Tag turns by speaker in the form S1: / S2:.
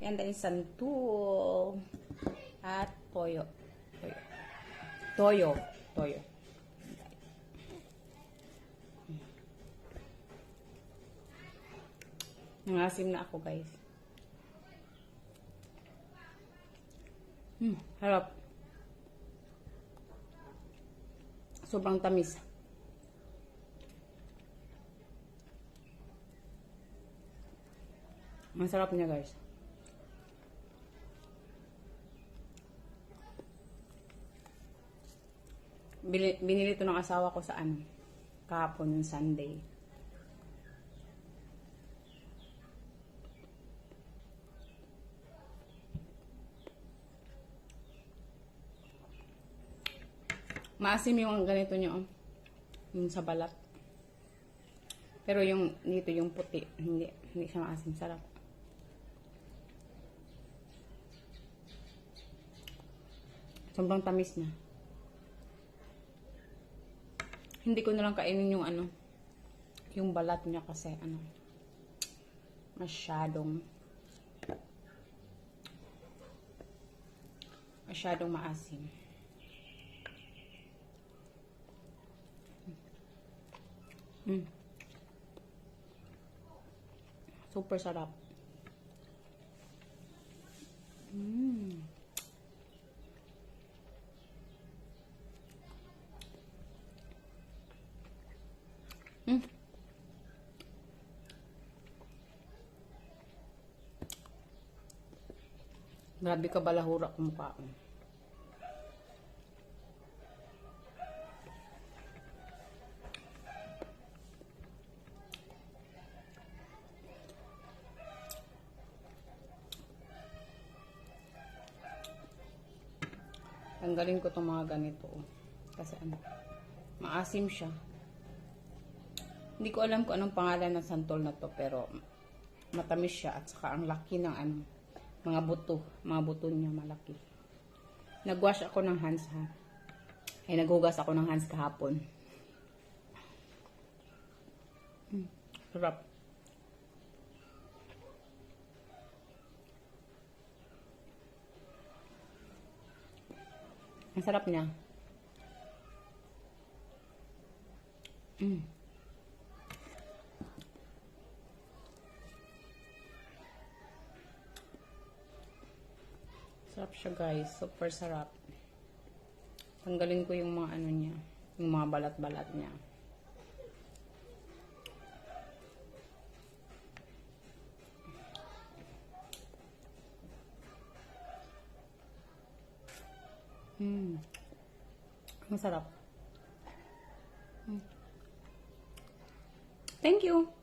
S1: and then santol. At toyo. Toyo. Toyo. Nangasim na ako, guys. Harap. Sobrang tamis. Masarap niya, guys. Binili ito ng asawa ko sa kahapon, yung Sunday. Maasim yung ganito nyo, yung sa balat. Pero yung dito, yung puti, hindi siya maasim. Sarap. Sobrang tamis na. Hindi ko na lang kainin yung yung balat niya kasi masyadong maasim. Super sarap. Grabe ka balahura kung mukha ko. Tanggalin ko itong mga ganito. Kasi maasim siya. Hindi ko alam kung anong pangalan ng santol na to, pero matamis siya at saka ang laki ng mga buto. Mga buto niya malaki. Nagwash ako ng hands naghugas ako ng hands kahapon. Sarap. Ang sarap niya. Sarap siya, guys. Super sarap. Tanggalin ko yung mga niya. Yung mga balat-balat niya. Masarap. Thank you.